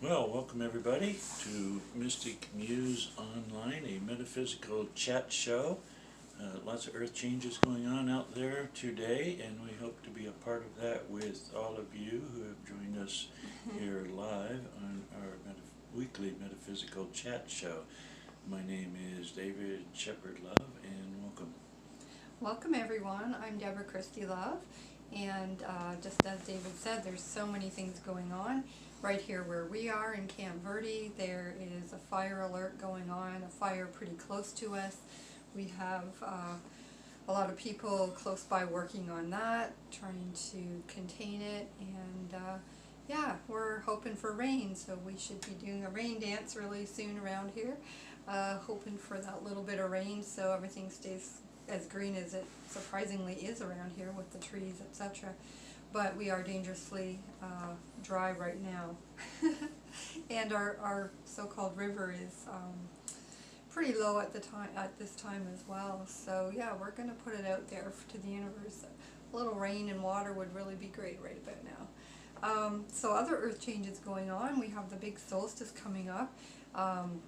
Well, welcome everybody to Mystic Muse Online, a metaphysical chat show. Lots of earth changes going on out there today, and we hope to be a part of that with all of you who have joined us here live on our weekly metaphysical chat show. My name is David Shepherd Love, and welcome. Welcome everyone, I'm Deborah Christie Love, and just as David said, there's so many things going on. Right here where we are in Camp Verde, there is a fire alert going on, a fire pretty close to us. We have a lot of people close by working on that, trying to contain it, and yeah, we're hoping for rain, so we should be doing a rain dance really soon around here, hoping for that little bit of rain so everything stays as green as it surprisingly is around here with the trees, etc. But we are dangerously dry right now. And our so-called river is pretty low at this time as well. So yeah, we're going to put it out there to the universe. A little rain and water would really be great right about now. So other earth changes going on. We have the big solstice coming up, and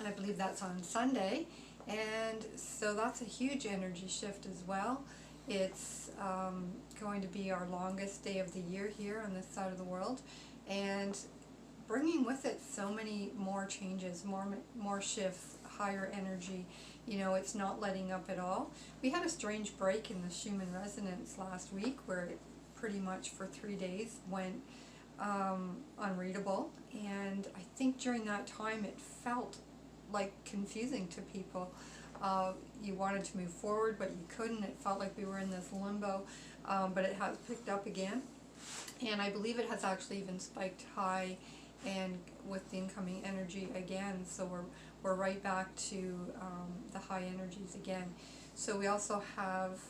I believe that's on Sunday. And so that's a huge energy shift as well. It's going to be our longest day of the year here on this side of the world, and bringing with it so many more changes, more shifts, higher energy. You know, it's not letting up at all. We had a strange break in the Schumann resonance last week where it pretty much for 3 days went unreadable, and I think during that time it felt like confusing to people. You wanted to move forward, but you couldn't. It felt like we were in this limbo, but it has picked up again, and I believe it has actually even spiked high, and with the incoming energy again. So we're right back to the high energies again. So we also have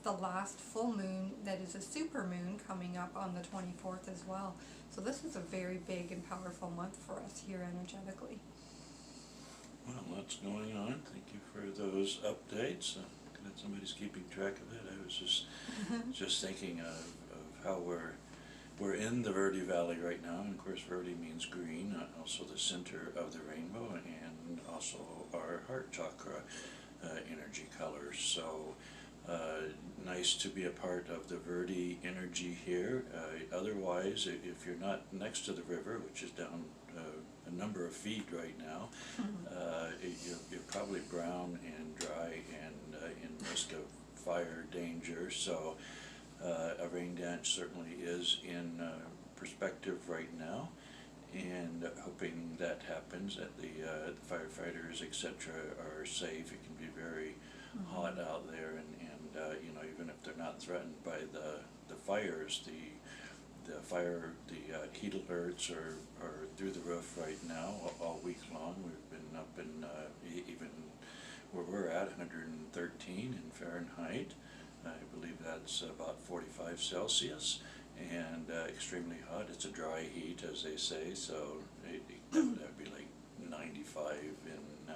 the last full moon that is a super moon coming up on the 24th as well. So this is a very big and powerful month for us here energetically. Well, lots going on. Thank you for those updates. Glad somebody's keeping track of it. I was just thinking of how we're in the Verde Valley right now, and of course Verde means green, also the center of the rainbow, and also our heart chakra energy colors. So nice to be a part of the Verde energy here. Otherwise, if you're not next to the river, which is down a number of feet right now, you're probably brown and dry and in risk of fire danger. So a rain dance certainly is in perspective right now, and hoping that happens, that the firefighters, etc., are safe. It can be very hot out there, and you know, even if they're not threatened by the fires, the heat alerts are through the roof right now all week long. We've been up in even where we're at 113 in Fahrenheit. I believe that's about 45 Celsius, and extremely hot. It's a dry heat, as they say, so that would be like 95 in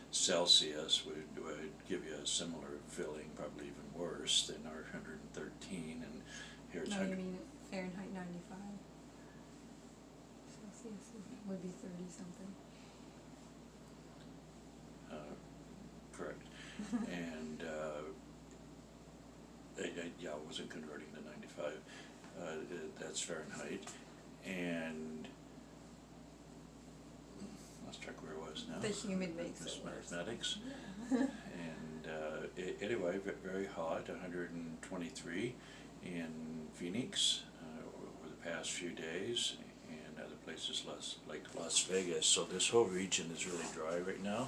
Celsius would give you a similar feeling, probably even worse than our 113, and here it's No, you mean Fahrenheit 95. Celsius would be 30 something. Correct. And yeah, I wasn't converting to 95. That's Fahrenheit. And lost track where I was now. The humid makes it worse. Mathematics. And anyway, very hot, 123 in Phoenix over the past few days, and other places like Las Vegas. So this whole region is really dry right now.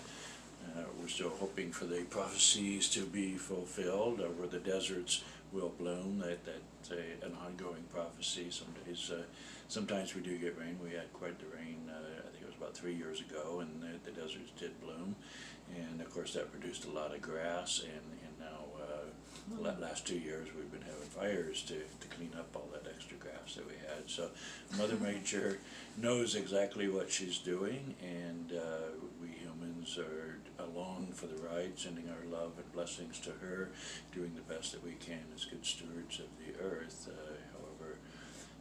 We're still hoping for the prophecies to be fulfilled, where the deserts will bloom. That's an ongoing prophecy. Sometimes we do get rain. We had quite the rain, I think it was about 3 years ago, and the deserts did bloom. And of course that produced a lot of grass, and now last 2 years we've been having fires to clean up all that extra grass that we had. So Mother Nature knows exactly what she's doing, and we humans are along for the ride, sending our love and blessings to her, doing the best that we can as good stewards of the earth. However,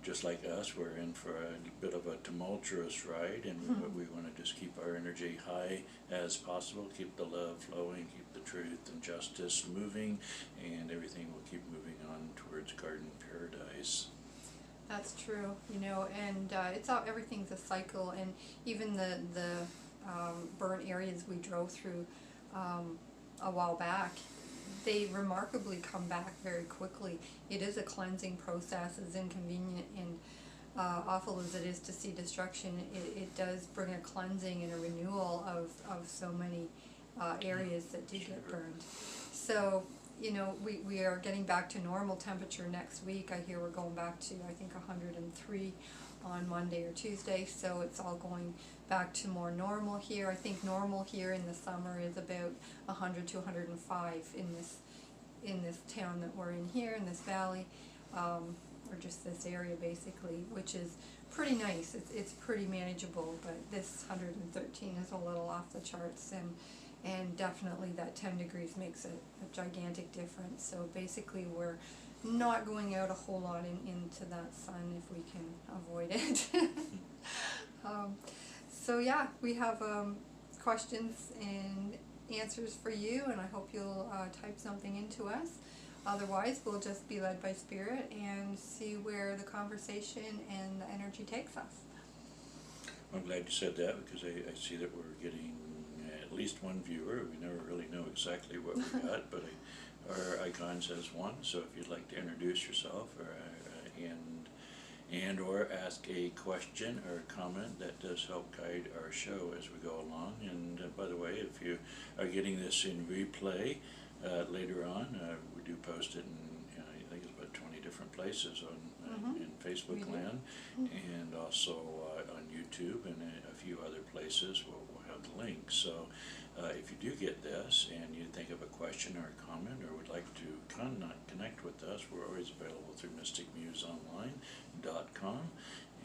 just like us, we're in for a bit of a tumultuous ride, and we want to just keep our energy high as possible, keep the love flowing, keep the truth and justice moving, and everything will keep moving on towards garden paradise. That's true, you know, and it's all, everything's a cycle, and even the burnt areas we drove through a while back, they remarkably come back very quickly. It is a cleansing process, as inconvenient and awful as it is to see destruction. It does bring a cleansing and a renewal of so many areas that did get burned. So, you know, we are getting back to normal temperature next week. I hear we're going back to, I think, 103 on Monday or Tuesday, so it's all going back to more normal here. I think normal here in the summer is about 100 to 105 in this town that we're in here, in this valley, or just this area basically, which is pretty nice. It's pretty manageable, but this 113 is a little off the charts, and definitely that 10 degrees makes a gigantic difference. So basically we're not going out a whole lot into that sun if we can avoid it. So yeah, we have questions and answers for you, and I hope you'll type something into us. Otherwise, we'll just be led by Spirit and see where the conversation and the energy takes us. I'm glad you said that, because I see that we're getting at least one viewer. We never really know exactly what we got, but our icon says one, so if you'd like to introduce yourself and or ask a question or a comment, that does help guide our show as we go along. And by the way, if you are getting this in replay later on, we do post it in, I think it's about 20 different places in Facebook land, and also on YouTube and a few other places. We'll have the link. So if you do get this and you think of a question or a comment or would like to connect with us, we're always available through mysticmuseonline.com,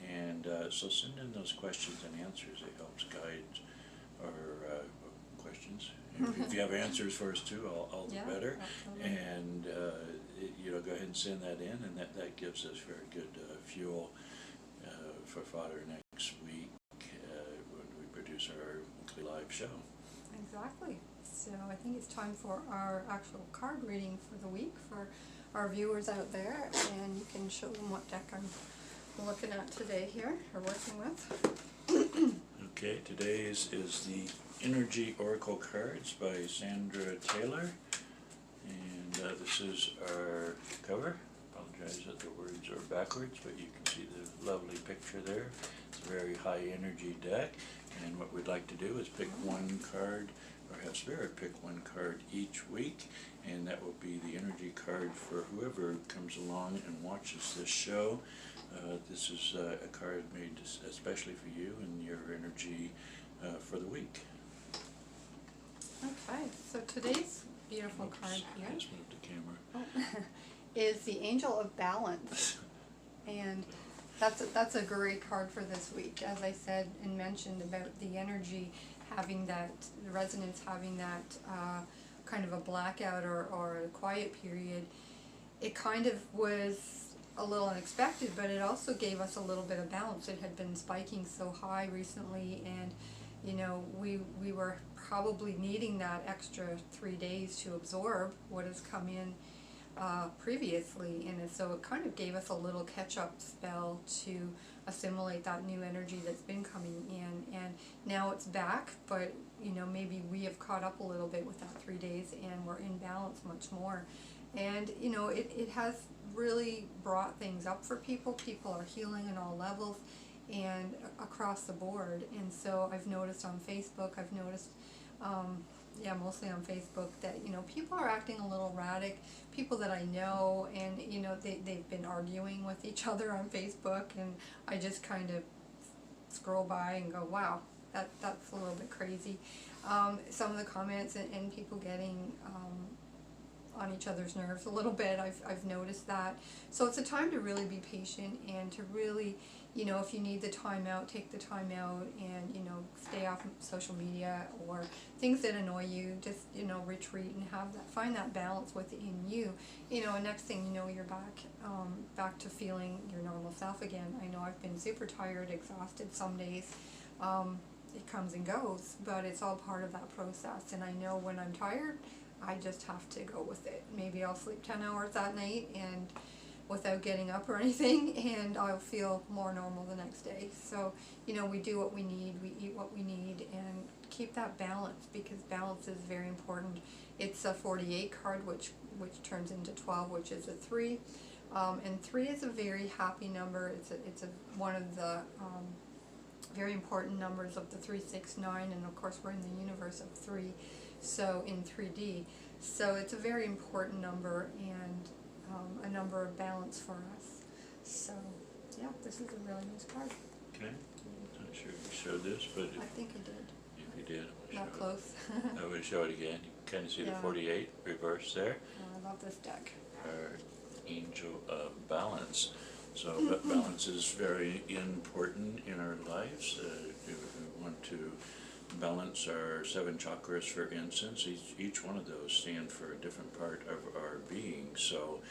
and so send in those questions and answers. It helps guide our questions. If you have answers for us too, all the better. Absolutely. And you know, go ahead and send that in, and that gives us very good fuel for fodder next week when we produce our weekly live show. Exactly. So I think it's time for our actual card reading for the week for our viewers out there, and you can show them what deck I'm looking at today here, or working with. Okay, today's is the Energy Oracle Cards by Sandra Taylor, and this is our cover. Apologize that the words are backwards, but you can see the lovely picture there. It's a very high energy deck, and what we'd like to do is pick one card, or have Spirit pick one card each week, and that will be the energy card for whoever comes along and watches this show. This is a card made especially for you and your energy for the week. Okay, so today's beautiful card here, I just moved the camera. is the Angel of Balance, and that's a great card for this week. As I said and mentioned about the energy having that, the resonance having that kind of a blackout or a quiet period, it kind of was a little unexpected, but it also gave us a little bit of balance. It had been spiking so high recently, and you know, we were probably needing that extra 3 days to absorb what has come in previously, and so it kind of gave us a little catch-up spell to assimilate that new energy that's been coming in, and now it's back, but you know, maybe we have caught up a little bit with that 3 days, and we're in balance much more. And you know, it has really brought things up for people. People are healing in all levels and across the board. And so I've noticed on Facebook, mostly on Facebook, that you know, people are acting a little erratic. People that I know, and you know, they've been arguing with each other on Facebook, and I just kind of scroll by and go, wow, that's a little bit crazy. Some of the comments and people getting on each other's nerves a little bit. I've noticed that. So it's a time to really be patient and to really, you know, if you need the time out, take the time out and, you know, stay off social media or things that annoy you, just, you know, retreat and have that, find that balance within you. You know, and next thing you know, you're back to feeling your normal self again. I know I've been super tired, exhausted some days. It comes and goes, but it's all part of that process. And I know when I'm tired, I just have to go with it. Maybe I'll sleep 10 hours that night and without getting up or anything, and I'll feel more normal the next day. So, you know, we do what we need, we eat what we need, and keep that balance, because balance is very important. It's a 48 card, which turns into 12, which is a 3. And 3 is a very happy number. It's one of the very important numbers of the 369, and of course we're in the universe of 3, so in 3D. So it's a very important number and a number of balance for us. So yeah, this is a really nice card. Okay, I'm not sure if you showed this, but I think I did. if you did, I'm Not close. I would show it again. You can kind of see the Yeah. 48 reversed there. I love this deck. Our angel of balance. So balance is very important in our lives. We want to balance our 7 chakras, for instance. Each one of those stand for a different part of our being. So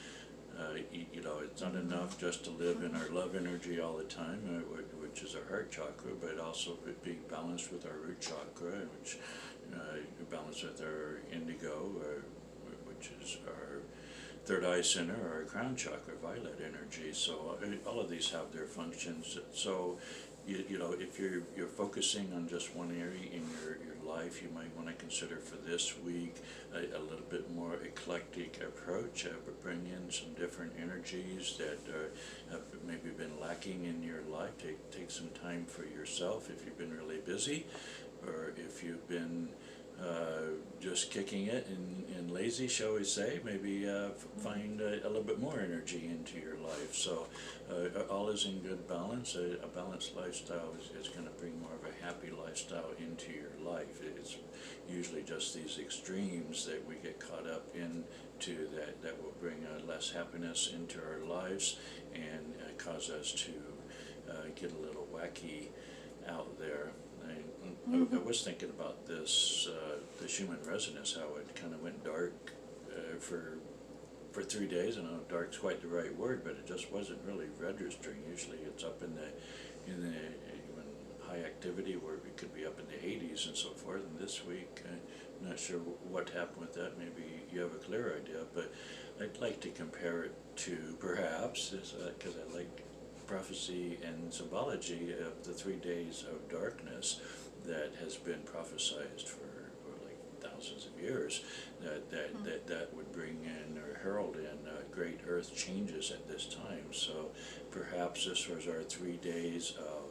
you know, it's not enough just to live in our love energy all the time, which is our heart chakra, but also being balanced with our root chakra, which balanced with our indigo, which is our third eye center, or our crown chakra, violet energy. So all of these have their functions. So you know, if you're focusing on just one area in your life, you might want to consider for this week a little bit more eclectic approach, bring in some different energies that have maybe been lacking in your life. Take some time for yourself if you've been really busy, or if you've been just kicking it and lazy, shall we say. Maybe find a little bit more energy into your life. So all is in good balance. A balanced lifestyle is going to bring more of a happy lifestyle into your life. It's usually just these extremes that we get caught up into that will bring less happiness into our lives and cause us to get a little wacky out there. I was thinking about this, the Schumann resonance, how it kind of went dark for 3 days. I know dark's quite the right word, but it just wasn't really registering. Usually it's up in the even high activity, where it could be up in the 80s and so forth. And this week, I'm not sure what happened with that. Maybe you have a clear idea, but I'd like to compare it to, perhaps, because I like prophecy and symbology of the 3 days of darkness that has been prophesized for like thousands of years, that would bring in or herald in great earth changes at this time. So perhaps this was our 3 days of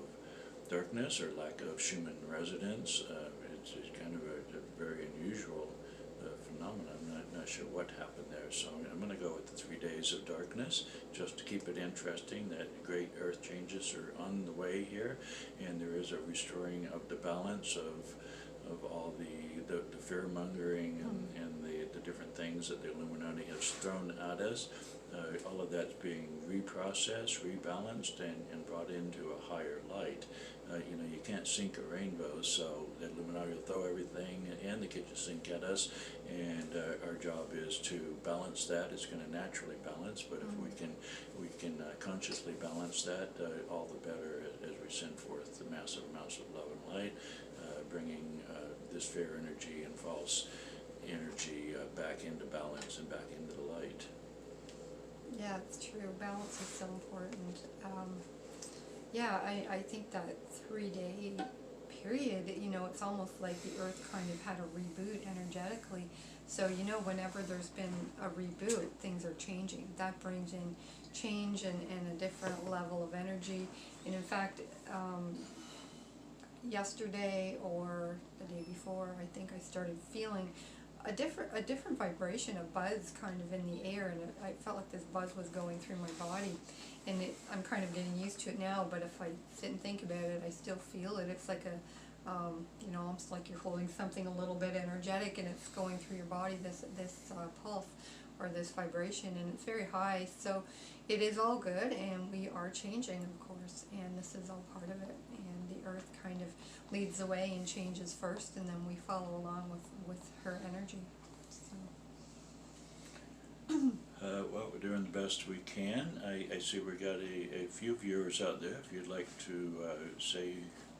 darkness or lack of Schumann resonance. It's kind of a very unusual phenomenon. I'm not sure what happened there, so I'm going to go with the 3 days of darkness, just to keep it interesting that great earth changes are on the way here, and there is a restoring of the balance of all the fear-mongering and the different things that the Illuminati has thrown at us. All of that's being reprocessed, rebalanced, and brought into a higher light. You know, you can't sink a rainbow, so the Illuminati will throw everything and the kitchen sink at us, and our job is to balance that. It's going to naturally balance, but if we can consciously balance that, all the better, as we send forth the massive amounts of love and light, bringing this fair energy and false energy back into balance and back into the light. Yeah, it's true. Balance is so important. Yeah, I think that 3-day period, you know, it's almost like the earth kind of had a reboot energetically. So, you know, whenever there's been a reboot, things are changing. That brings in change and a different level of energy. And in fact, yesterday or the day before, I think I started feeling a different vibration, a buzz kind of in the air, and I felt like this buzz was going through my body, and I'm kind of getting used to it now, but if I sit and think about it, I still feel it. It's like you know, almost like you're holding something a little bit energetic and it's going through your body, this pulse, or this vibration, and it's very high. So it is all good, and we are changing, of course, and this is all part of it. And the earth kind of leads the way and changes first, and then we follow along with her energy. So. Well, we're doing the best we can. I see we got a few viewers out there. If you'd like to say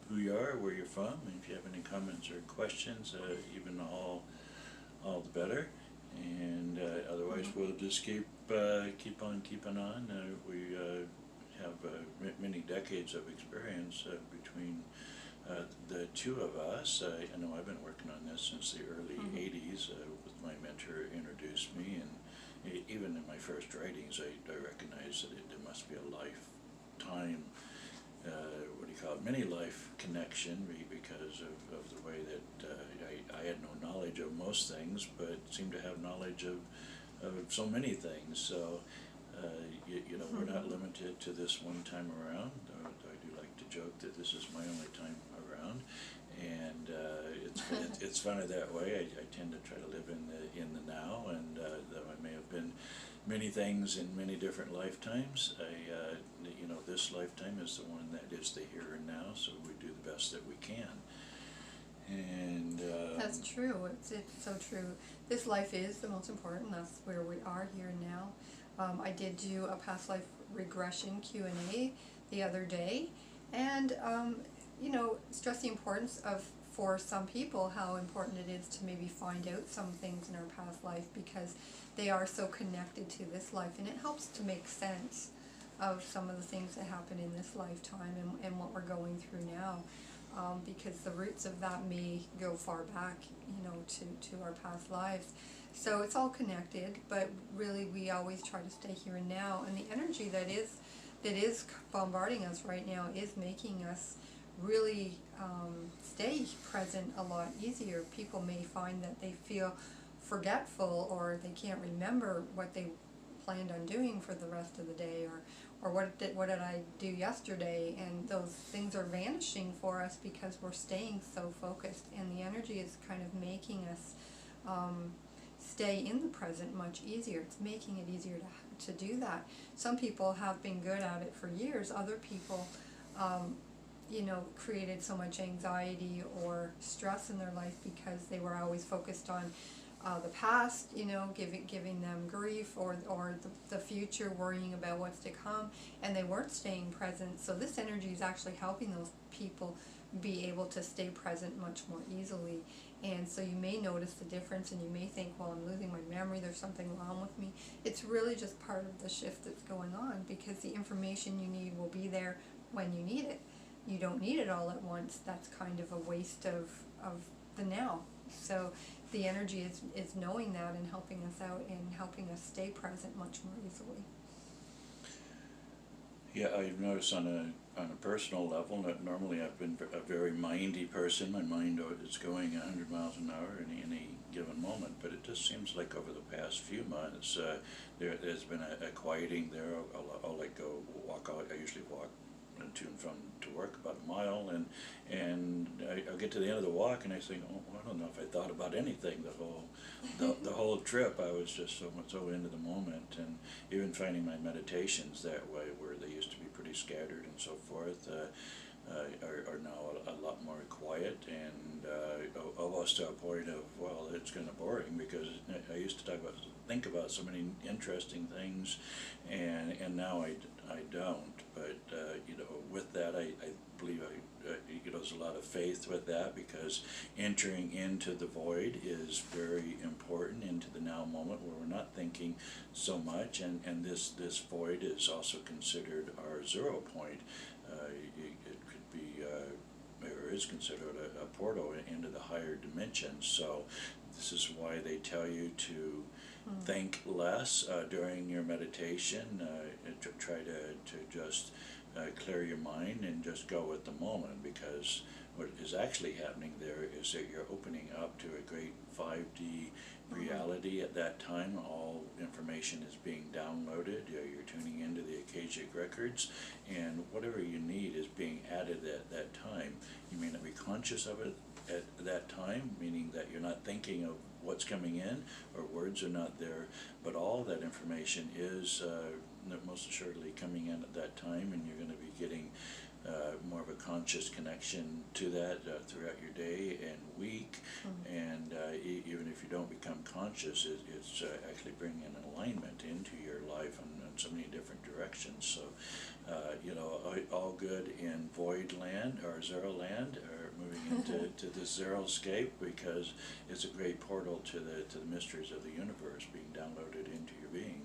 who you are, where you're from, and if you have any comments or questions, even all the better. And otherwise, we'll just keep on keeping on. We have many decades of experience between the two of us. I know I've been working on this since the early '80s. With my mentor introduced me, and even in my first writings, I recognized that there must be a lifetime, what do you call it, mini-life connection, because of the way that I had no knowledge of most things, but seemed to have knowledge of so many things. So, you know, we're not limited to this one time around. I do like to joke that this is my only time around, and it's funny that way. I tend to try to live in the now, and though I may have been many things in many different lifetimes, you know, this lifetime is the one that is the here and now. So we do the best that we can. And that's true. It's so true. This life is the most important. That's where we are here and now. I did do a past life regression Q&A the other day, and you know, stress the importance of, for some people, how important it is to maybe find out some things in our past life, because they are so connected to this life, and it helps to make sense of some of the things that happen in this lifetime and what we're going through now, because the roots of that may go far back, you know, to our past lives. So it's all connected, but really we always try to stay here and now, and the energy that is bombarding us right now is making us really stay present a lot easier. People may find that they feel forgetful, or they can't remember what they planned on doing for the rest of the day, or what did I do yesterday, and those things are vanishing for us because we're staying so focused, and the energy is kind of making us stay in the present much easier. It's making it easier to do that. Some people have been good at it for years. Other people you know, created so much anxiety or stress in their life because they were always focused on the past, you know, giving them grief, or the future, worrying about what's to come, and they weren't staying present. So this energy is actually helping those people be able to stay present much more easily. And so you may notice the difference, and you may think, well, I'm losing my memory, there's something wrong with me. It's really just part of the shift that's going on, because the information you need will be there when you need it. You don't need it all at once. That's kind of a waste of the now. So the energy is knowing that and helping us out and helping us stay present much more easily. yeah, I've noticed on a personal level that normally I've been a very mindy person. My mind is going 100 miles an hour in any given moment, but it just seems like over the past few months there's been a quieting there. I'll like go walk out. I usually walk to and from to work about a mile, and I'll get to the end of the walk and I think, oh, I don't know if I thought about anything the whole trip. I was just so into the moment, and even finding my meditations that way, where they used to be pretty scattered and so forth, are now a lot more quiet, and almost to a point of, well, it's kind of boring, because I used to think about so many interesting things, and now I don't. But you know, with that, I believe you know, there's a lot of faith with that, because entering into the void is very important, into the now moment where we're not thinking so much, and this void is also considered our 0 point. It could be or is considered a portal into the higher dimensions. So this is why they tell you to think less during your meditation. Try to just clear your mind and just go with the moment, because what is actually happening there is that you're opening up to a great 5D reality at that time. All information is being downloaded. You're tuning into the Akashic records, and whatever you need is being added at that time. You may not be conscious of it at that time, meaning that you're not thinking of what's coming in, or words are not there, but all that information is most assuredly coming in at that time, and you're going to be getting more of a conscious connection to that throughout your day and week. And even if you don't become conscious, it's actually bringing an alignment into your life in so many different directions. So you know, all good in void land or zero land, or moving into to this zero scape, because it's a great portal to the mysteries of the universe being downloaded into your being.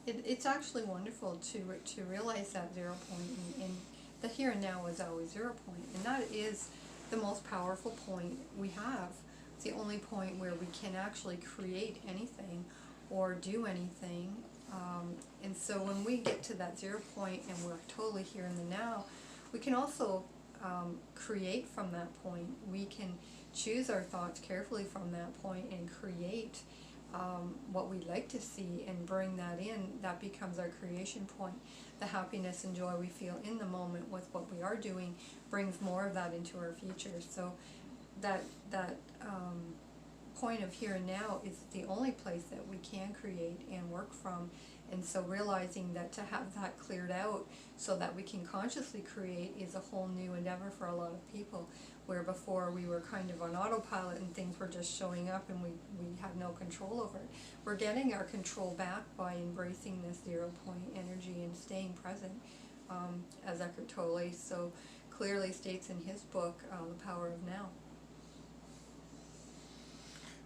It's actually wonderful to realize that 0 point, and the here and now is always 0 point, and that is the most powerful point we have. It's the only point where we can actually create anything or do anything. And so when we get to that 0 point and we're totally here in the now, we can also create from that point. We can choose our thoughts carefully from that point and create what we'd like to see and bring that in. That becomes our creation point. The happiness and joy we feel in the moment with what we are doing brings more of that into our future. So that point of here and now is the only place that we can create and work from. And so realizing that to have that cleared out so that we can consciously create is a whole new endeavor for a lot of people, where before we were kind of on autopilot and things were just showing up and we had no control over it. We're getting our control back by embracing this 0 point energy and staying present, as Eckhart Tolle so clearly states in his book, The Power of Now.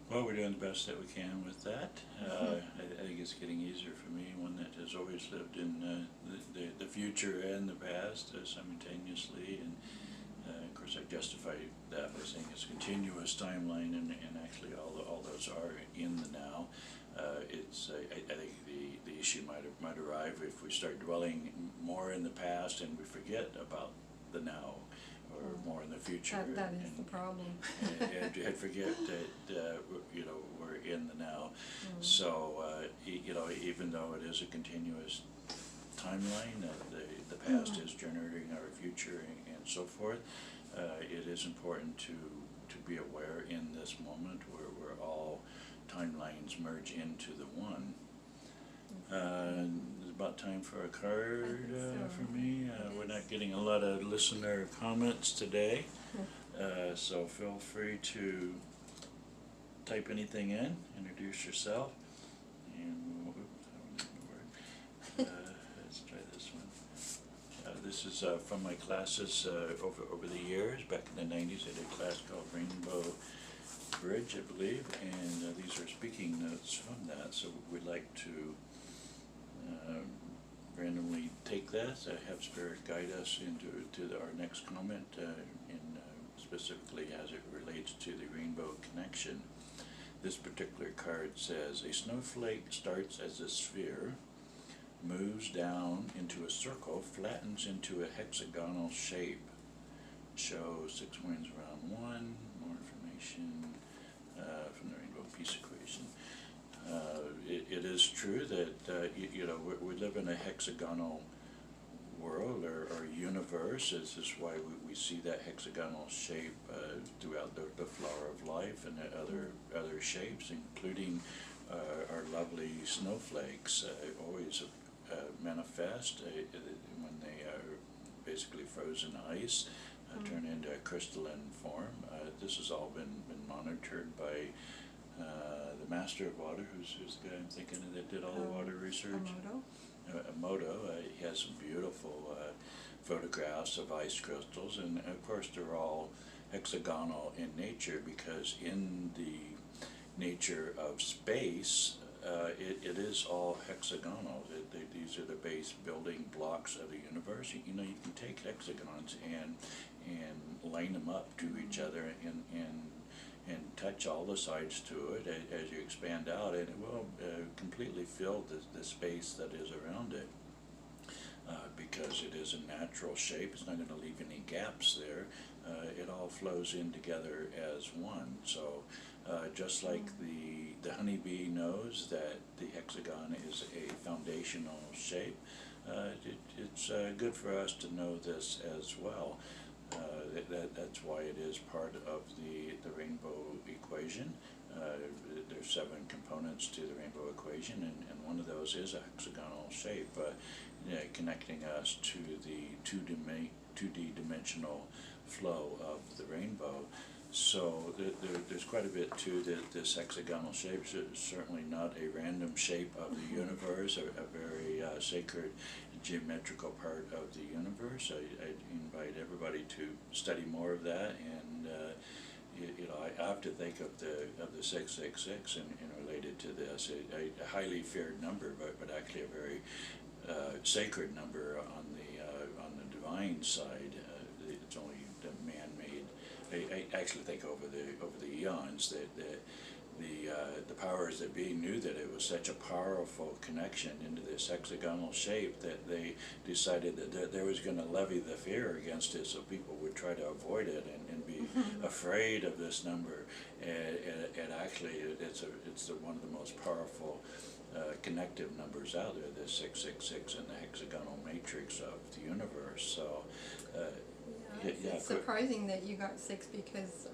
Well, we're doing the best that we can with that. I think it's getting easier for me, one that has always lived in the future and the past simultaneously, and of course I justify that by saying it's a continuous timeline, and actually all those are in the now. I think the issue might arrive if we start dwelling more in the past and we forget about the now, or more in the future. That is the problem. and forget that you know, we're in the now. So you know, even though it is a continuous timeline, the past is generating our future and so forth. It is important to be aware in this moment where all timelines merge into the one. It's about time for a card for me. We're not getting a lot of listener comments today, so feel free to type anything in, introduce yourself, and let's try this one. This is from my classes over the years. Back in the 90s, I did a class called Rainbow Bridge, I believe, and these are speaking notes from that, so we'd like to randomly take that, have Spirit guide us into our next comment, specifically as it relates to the rainbow connection. This particular card says, a snowflake starts as a sphere, moves down into a circle, flattens into a hexagonal shape. Show 6 points around 1, more information from the rainbow peace equation. It is true that you know, we live in a hexagonal world or universe. This is why we see that hexagonal shape throughout the flower of life and the other shapes, including our lovely snowflakes. Always manifest when they are basically frozen ice, turn into a crystalline form. This has all been monitored by the Master of Water, who's the guy I'm thinking of that did all the water research. Emoto. He has some beautiful photographs of ice crystals, and of course they're all hexagonal in nature, because in the nature of space, it is all hexagonal. These are the base building blocks of the universe. You know, you can take hexagons and line them up to each other and touch all the sides to it as you expand out, and it will completely fill the space that is around it, because it is a natural shape. It's not going to leave any gaps there. It all flows in together as one. So just like the honeybee knows that the hexagon is a foundational shape, it's good for us to know this as well. That's why it is part of the rainbow equation. There's 7 components to the rainbow equation, and one of those is a hexagonal shape, connecting us to the 2D dimensional flow of the rainbow. So there's quite a bit to this hexagonal shape. It's certainly not a random shape of the universe, a very sacred geometrical part of the universe. I invite everybody to study more of that, and I have to think of the 666 and related to this, a highly feared number, but actually a very sacred number on the divine side. It's only the man-made. I actually think over the eons that the powers that be knew that it was such a powerful connection into this hexagonal shape that they decided that they was going to levy the fear against it, so people would try to avoid it and be afraid of this number. And actually, it's one of the most powerful connective numbers out there, the 666 and the hexagonal matrix of the universe. So. It's surprising that you got 6 because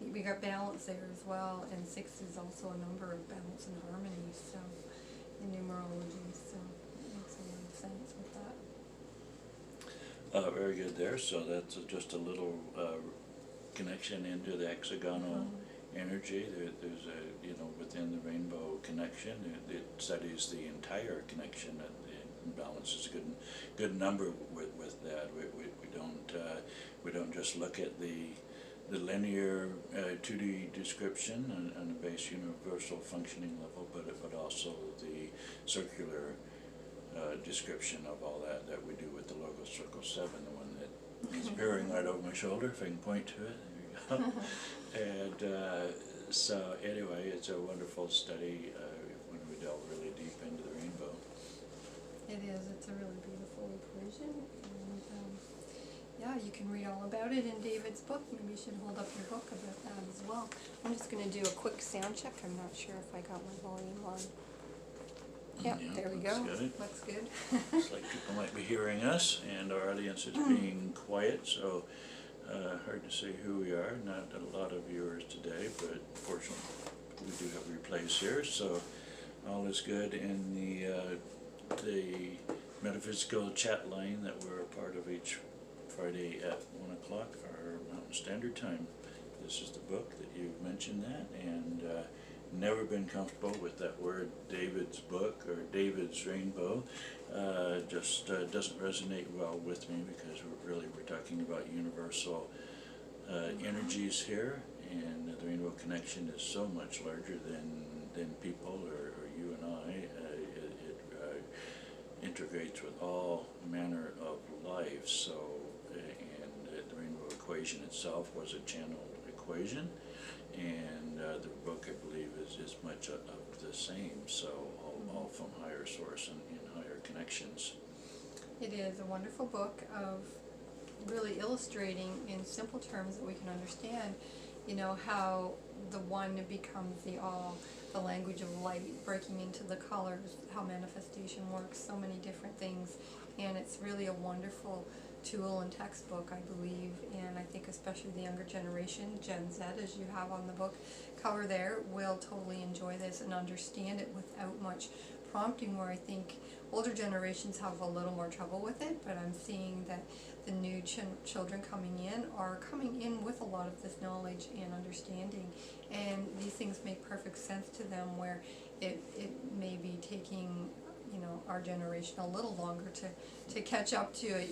we got balance there as well, and 6 is also a number of balance and harmony, so in numerology, so it makes a lot of sense with that. Very good there. So that's just a little connection into the hexagonal energy. There's within the rainbow connection, it studies the entire connection and balances a good number with that. We don't just look at the linear 2D description on a base universal functioning level, but also the circular description of all that we do with the Logos Circle 7, the one that is appearing right over my shoulder, if I can point to it. There you go. And so anyway, it's a wonderful study when we delve really deep into the rainbow. It is. It's a really beautiful equation, and yeah, you can read all about it in David's book. Maybe you should hold up your book about that as well. I'm just going to do a quick sound check. I'm not sure if I got my volume on. Yep, Yeah, there we go. good. Looks good. It's like people might be hearing us, and our audience is being quiet, so hard to say who we are. Not a lot of viewers today, but fortunately we do have replays here, so all is good in the metaphysical chat line that we're a part of each Friday at 1 o'clock our Mountain Standard Time. This is the book that you've mentioned that, and never been comfortable with that word David's book or David's rainbow. Just doesn't resonate well with me, because we're talking about universal energies here, and the rainbow connection is so much larger than people or you and I. It integrates with all manner of life. So, and the rainbow equation itself was a channeled equation, and the book, I believe, is much of the same. So all from higher source and higher connections. It is a wonderful book of really illustrating in simple terms that we can understand, how the one becomes the all, the language of light, breaking into the colors, how manifestation works, so many different things. And it's really a wonderful tool and textbook, I believe, and I think especially the younger generation, Gen Z, as you have on the book cover there, will totally enjoy this and understand it without much prompting, where I think older generations have a little more trouble with it, but I'm seeing that the new children coming in are coming in with a lot of this knowledge and understanding, and these things make perfect sense to them, where it may be taking our generation a little longer to catch up to it.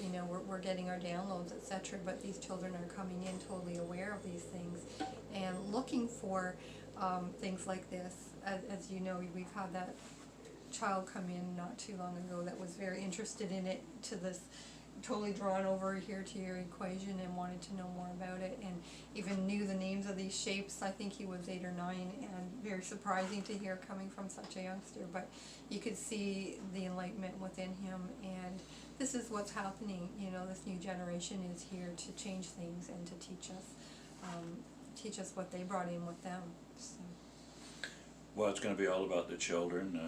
We're getting our downloads, etc., but these children are coming in totally aware of these things and looking for things like this. As you know, we've had that child come in not too long ago that was very interested in it, to this totally drawn over here to your equation, and wanted to know more about it, and even knew the names of these shapes. I think he was 8 or 9, and very surprising to hear coming from such a youngster, but you could see the enlightenment within him, and this is what's happening. This new generation is here to change things and to teach us what they brought in with them. So. Well, it's going to be all about the children.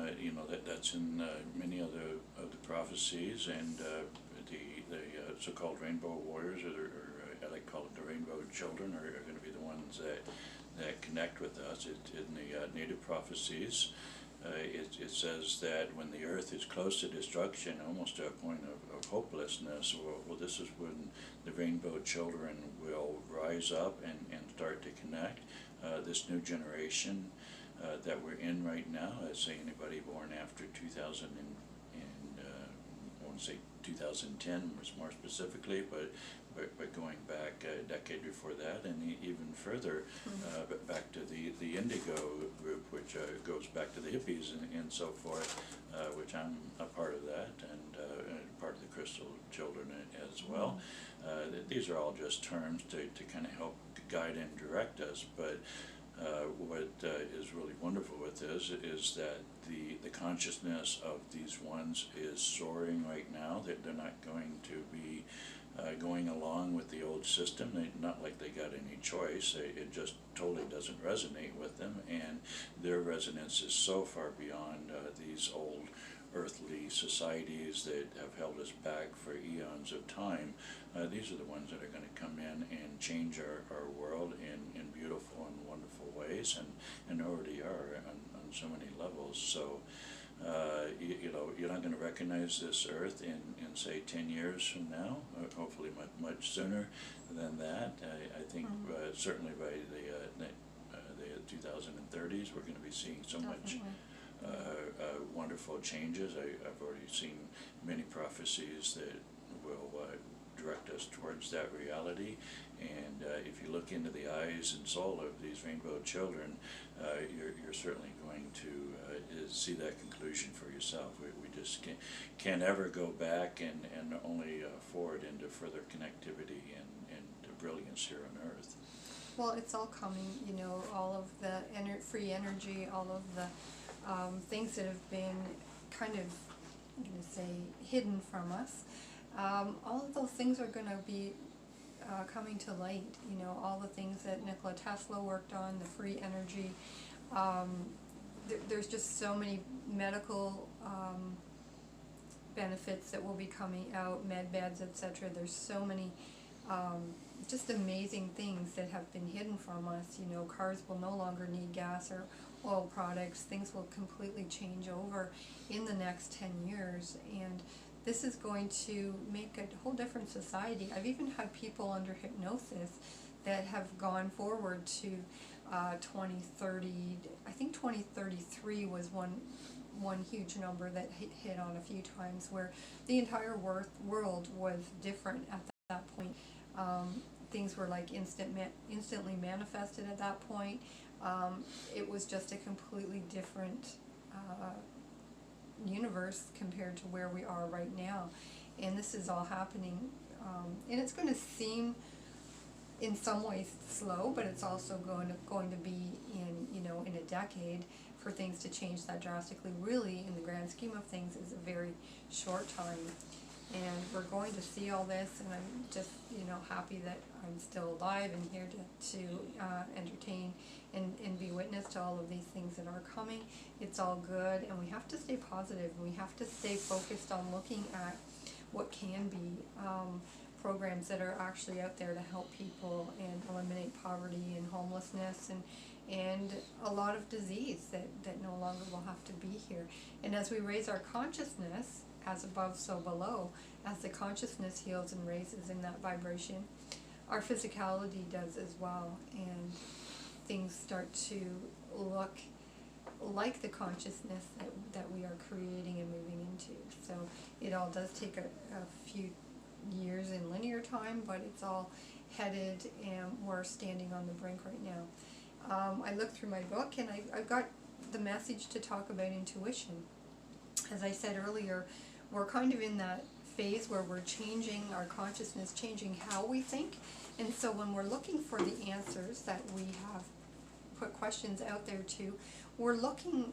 That's in many of the prophecies, and the so-called rainbow warriors, or I like to call it the rainbow children, are going to be the ones that connect with us. In the native prophecies, it says that when the earth is close to destruction, almost to a point of hopelessness, well, this is when the rainbow children will rise up and start to connect. This new generation that we're in right now, let's say anybody born after 2000 I want to say 2010 more specifically, but going back a decade before that, and even further, back to the Indigo group, which goes back to the hippies and so forth, which I'm a part of that, and part of the Crystal Children as well. These are all just terms to kind of help guide and direct us, but what is really wonderful with this is that the consciousness of these ones is soaring right now. That they're not going to be going along with the old system. Not like they got any choice. It just totally doesn't resonate with them, and their resonance is so far beyond these old earthly societies that have held us back for eons of time. These are the ones that are going to come in and change our world in beautiful and wonderful ways, and already are on so many levels. So you know, you're not going to recognize this earth in say 10 years from now, hopefully much sooner than that. I think certainly by the 2030s we're going to be seeing so much wonderful changes. I've already seen many prophecies that will direct us towards that reality, and if you look into the eyes and soul of these rainbow children, you're certainly going to see that conclusion for yourself. We just can't ever go back and only forward into further connectivity and brilliance here on Earth. Well, it's all coming, you know, all of the free energy, all of the things that have been kind of, I'm going to say, hidden from us. All of those things are going to be coming to light, you know, all the things that Nikola Tesla worked on, the free energy. There's just so many medical benefits that will be coming out, med beds, etc. There's so many just amazing things that have been hidden from us. You know, cars will no longer need gas or oil products. Things will completely change over in the next 10 years, and this is going to make a whole different society. I've even had people under hypnosis that have gone forward to 2030. I think 2033 was one huge number that hit on a few times, where the entire world was different at that point. Things were like instantly manifested at that point. It was just a completely different universe compared to where we are right now, and this is all happening, and it's going to seem in some ways slow, but it's also going to be in a decade for things to change that drastically. Really, in the grand scheme of things, is a very short time, and we're going to see all this, and I'm just happy that I'm still alive and here to entertain and be witness to all of these things that are coming. It's all good, and we have to stay positive, and we have to stay focused on looking at what can be programs that are actually out there to help people and eliminate poverty and homelessness and a lot of disease that no longer will have to be here. And as we raise our consciousness, as above so below, as the consciousness heals and raises in that vibration, our physicality does as well, and things start to look like the consciousness that we are creating and moving into. So it all does take a few years in linear time, but it's all headed, and we're standing on the brink right now. I looked through my book, and I've got the message to talk about intuition. As I said earlier, we're kind of in that phase where we're changing our consciousness, changing how we think, and so when we're looking for the answers that we have put questions out there to, we're looking,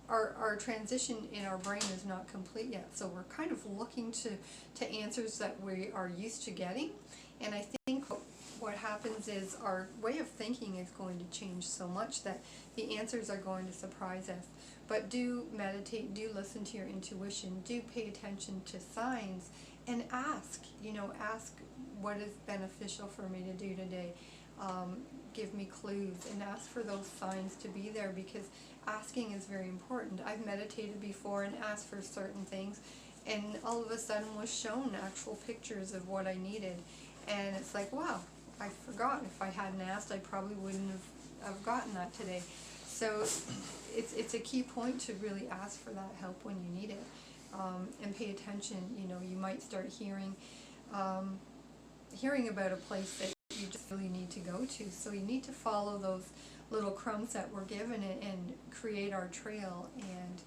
our transition in our brain is not complete yet, so we're kind of looking to answers that we are used to getting, and I think what happens is our way of thinking is going to change so much that the answers are going to surprise us. But do meditate, do listen to your intuition, do pay attention to signs and ask, ask what is beneficial for me to do today. Give me clues and ask for those signs to be there, because asking is very important. I've meditated before and asked for certain things, and all of a sudden was shown actual pictures of what I needed, and it's like, wow, I forgot. If I hadn't asked, I probably wouldn't have gotten that today. So it's a key point to really ask for that help when you need it, and pay attention. You might start hearing about a place that you just really need to go to. So you need to follow those little crumbs that we're given and create our trail, and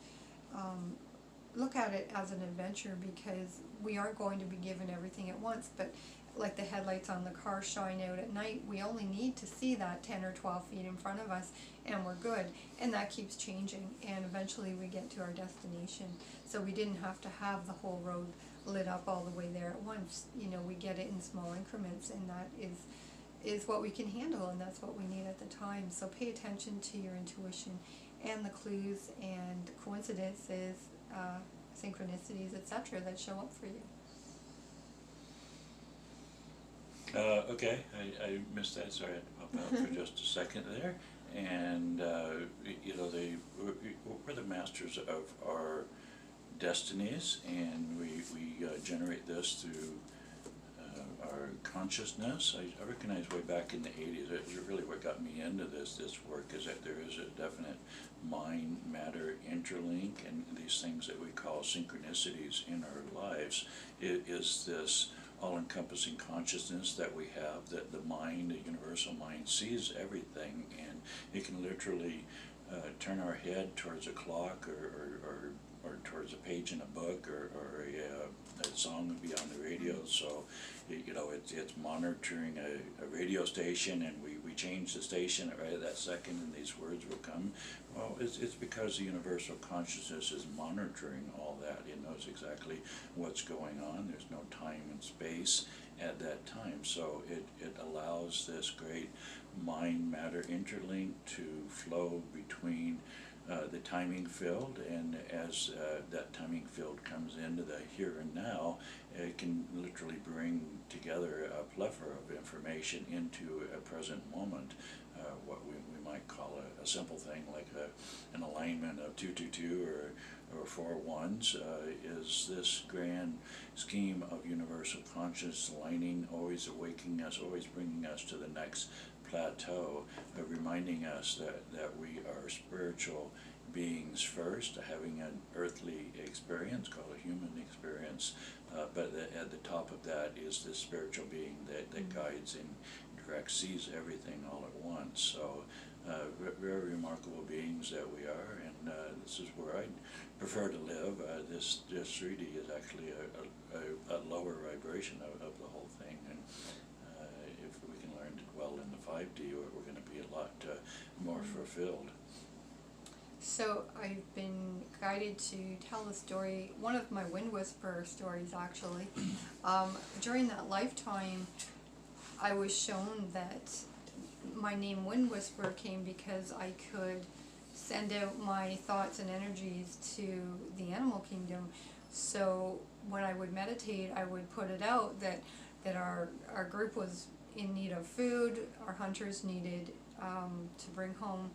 look at it as an adventure, because we aren't going to be given everything at once. But like the headlights on the car shine out at night, we only need to see that 10 or 12 feet in front of us, and we're good. And that keeps changing, and eventually we get to our destination. So we didn't have to have the whole road lit up all the way there at once. We get it in small increments, and that is what we can handle, and that's what we need at the time. So pay attention to your intuition and the clues and coincidences, synchronicities, etc. that show up for you. Okay, I missed that. Sorry, I had to pop out for just a second there. And we're the masters of our destinies, and we generate this through our consciousness. I recognize way back in the 80s, it's really what got me into this work, is that there is a definite mind-matter interlink, and these things that we call synchronicities in our lives is this all-encompassing consciousness that we have, that the mind, the universal mind, sees everything, and it can literally turn our head towards a clock or towards a page in a book, or a song would be on the radio. So it's monitoring a radio station, and we change the station right at that second, and these words will come. Well, it's because the universal consciousness is monitoring all that. It knows exactly what's going on. There's no time and space at that time. So it allows this great mind-matter interlink to flow between the timing field, and as that timing field comes into the here and now, it can literally bring together a plethora of information into a present moment. What we might call a simple thing like an alignment of 222 or 4 ones is this grand scheme of universal conscious aligning, always awakening us, always bringing us to the next plateau, reminding us that we are spiritual beings first, having an earthly experience called a human experience, but at the top of that is this spiritual being that guides and directs, sees everything all at once. So very remarkable beings that we are, and this is where I prefer to live. This 3D is actually a lower vibration of the whole thing, and if we can learn to dwell in the 5D, we're going to be a lot more fulfilled. So I've been guided to tell the story, one of my Wind Whisperer stories actually. During that lifetime, I was shown that my name Wind Whisperer came because I could send out my thoughts and energies to the animal kingdom. So when I would meditate, I would put it out that our group was in need of food. Our hunters needed to bring home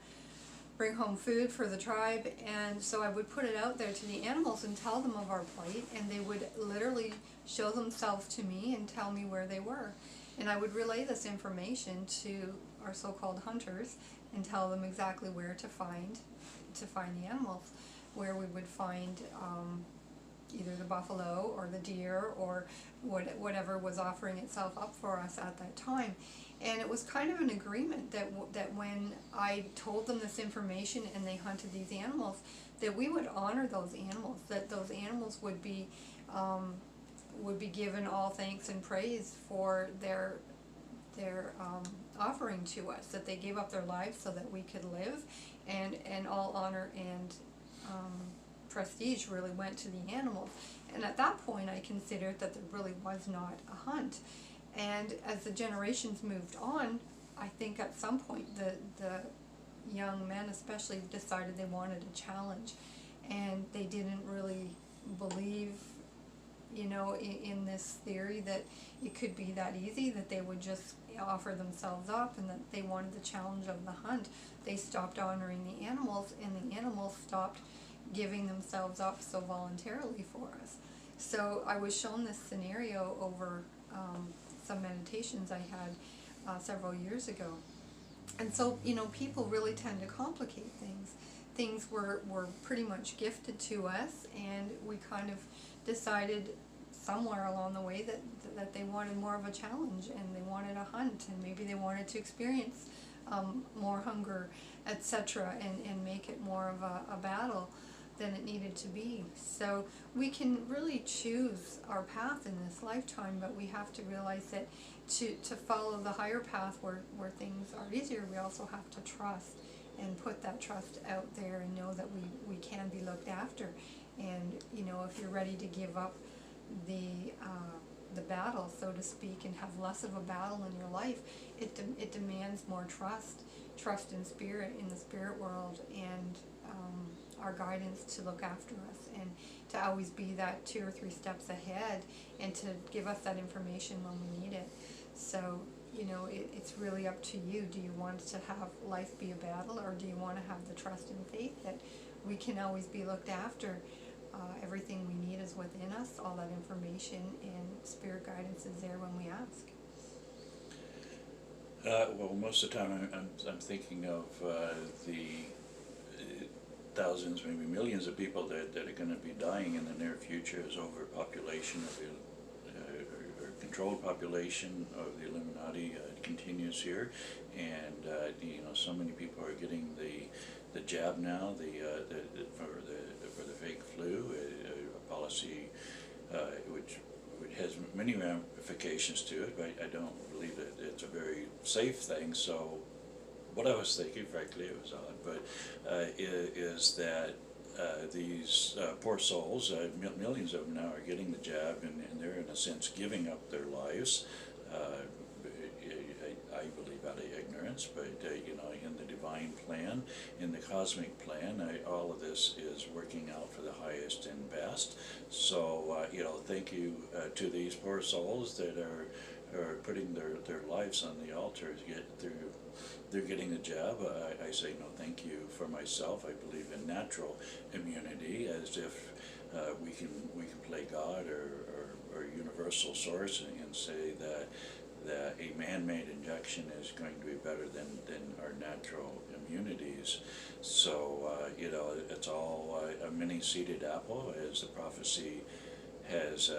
food for the tribe, and so I would put it out there to the animals and tell them of our plight, and they would literally show themselves to me and tell me where they were. And I would relay this information to our so-called hunters and tell them exactly where to find the animals, where we would find either the buffalo or the deer or whatever was offering itself up for us at that time. And it was kind of an agreement that when I told them this information and they hunted these animals, that we would honor those animals, that those animals would be given all thanks and praise for their offering to us, that they gave up their lives so that we could live, and all honor and prestige really went to the animals. And at that point I considered that there really was not a hunt. And as the generations moved on, I think at some point the young men especially decided they wanted a challenge, and they didn't really believe you know, in this theory that it could be that easy, that they would just offer themselves up, and that they wanted the challenge of the hunt. They stopped honoring the animals, and the animals stopped giving themselves up so voluntarily for us. So I was shown this scenario over some meditations I had several years ago. And so, you know, people really tend to complicate things. Things were pretty much gifted to us, and we kind of decided somewhere along the way that they wanted more of a challenge, and they wanted a hunt, and maybe they wanted to experience more hunger, etc., and make it more of a battle than it needed to be. So we can really choose our path in this lifetime, but we have to realize that to follow the higher path where things are easier, we also have to trust and put that trust out there and know that we can be looked after. And, you know, if you're ready to give up the battle, so to speak, and have less of a battle in your life, it demands more trust in spirit, in the spirit world, and our guidance to look after us, and to always be that 2 or 3 steps ahead, and to give us that information when we need it. So, you know, it's really up to you. Do you want to have life be a battle, or do you want to have the trust and faith that we can always be looked after? Everything we need is within us, all that information, and spirit guidance is there when we ask. Well, most of the time I'm thinking of the thousands, maybe millions of people that are going to be dying in the near future as overpopulation of the or controlled population of the Illuminati continues here, and you know, so many people are getting the jab now, for the fake flu, a policy which has many ramifications to it, but I don't believe that it's a very safe thing. So what I was thinking, frankly, it was odd, but is that these poor souls, millions of them now are getting the jab, and they're in a sense giving up their lives. I believe out of ignorance, but you know, in the divine plan, in the cosmic plan, all of this is working out for the highest and best. So you know, thank you to these poor souls that are putting their lives on the altar to get through. They're getting the jab. I say no thank you for myself. I believe in natural immunity, as if we can play God or universal source and say that a man-made injection is going to be better than our natural immunities. So you know, it's all a mini-seeded apple, as the prophecy has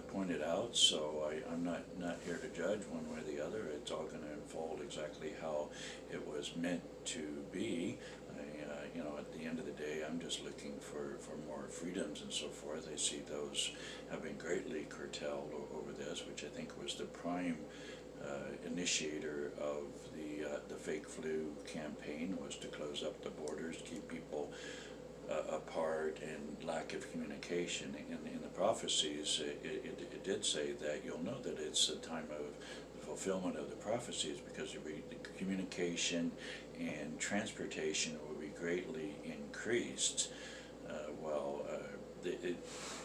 pointed out. So I'm not here to judge one way or the other. It's all going to unfold exactly how it was meant to be. You know, at the end of the day, I'm just looking for more freedoms and so forth. I see those have been greatly curtailed over this, which I think was the prime initiator of the fake flu campaign, was to close up the borders, keep people apart, and lack of communication. In the prophecies, it did say that you'll know that it's a time of the fulfillment of the prophecies, because the communication and transportation will be greatly increased.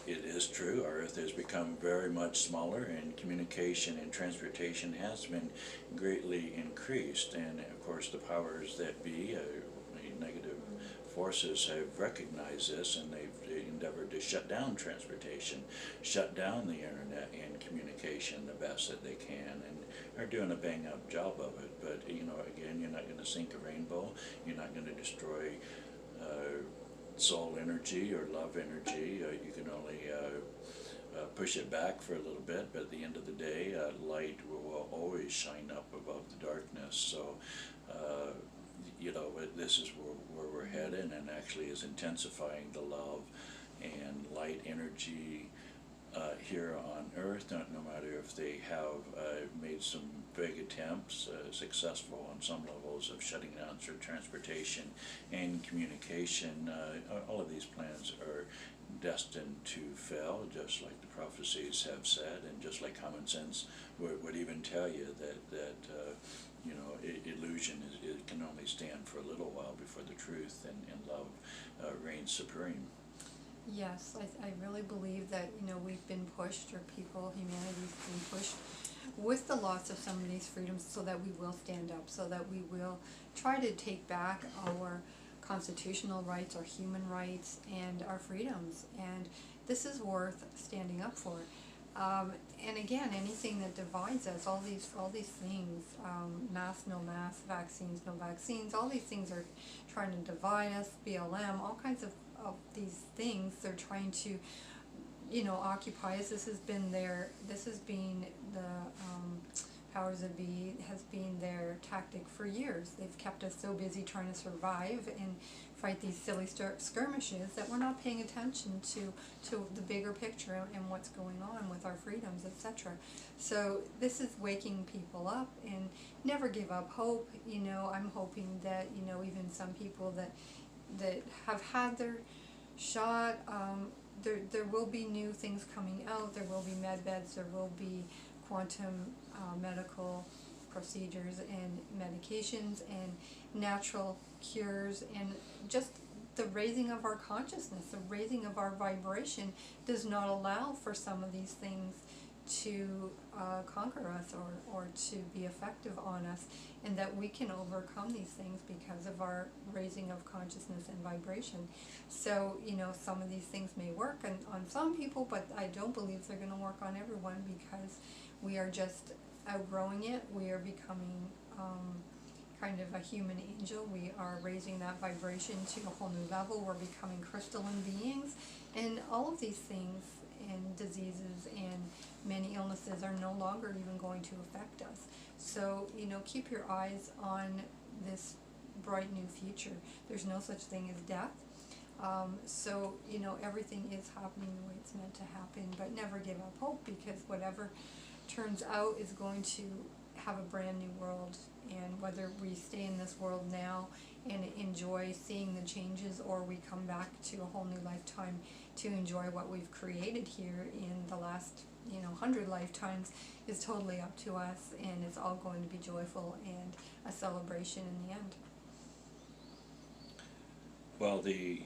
It is true, our Earth has become very much smaller, and communication and transportation has been greatly increased, and of course the powers that be, negative forces, have recognized this, and they've endeavored to shut down transportation, shut down the internet and communication the best that they can, and are doing a bang-up job of it. But you know, again, you're not going to sink a rainbow. You're not going to destroy soul energy or love energy. You can only push it back for a little bit, but at the end of the day, light will always shine up above the darkness. So you know, this is where we're headed, and actually is intensifying the love and light energy here on Earth, no matter if they have made some vague attempts, successful on some levels, of shutting down transportation and communication. All of these plans are destined to fail, just like the prophecies have said, and just like common sense would even tell you that you know, illusion it can only stand for a little while before the truth and love reigns supreme. Yes, I really believe that, we've been pushed, or humanity's been pushed with the loss of some of these freedoms, so that we will stand up, so that we will try to take back our constitutional rights, our human rights, and our freedoms. And this is worth standing up for. And again, anything that divides us, all these things, mask, no mask, vaccines, no vaccines, all these things are trying to divide us, BLM, all kinds of these things, they're trying to, occupy us. This has been the powers that be, has been their tactic for years. They've kept us so busy trying to survive and fight these silly skirmishes that we're not paying attention to the bigger picture and what's going on with our freedoms, etc. So this is waking people up, and never give up hope. I'm hoping that, even some people that have had their shot, there will be new things coming out. There will be med beds, there will be quantum medical procedures and medications and natural cures, and just the raising of our consciousness, the raising of our vibration does not allow for some of these things to conquer us, or to be effective on us, and that we can overcome these things because of our raising of consciousness and vibration. So, some of these things may work on some people, but I don't believe they're going to work on everyone, because we are just outgrowing it. We are becoming kind of a human angel. We are raising that vibration to a whole new level. We're becoming crystalline beings, and all of these things and diseases and many illnesses are no longer even going to affect us. So, keep your eyes on this bright new future. There's no such thing as death. So, everything is happening the way it's meant to happen, but never give up hope, because whatever turns out is going to have a brand new world. And whether we stay in this world now and enjoy seeing the changes, or we come back to a whole new lifetime to enjoy what we've created here in the last 100 lifetimes, is totally up to us, and it's all going to be joyful and a celebration in the end. Well, the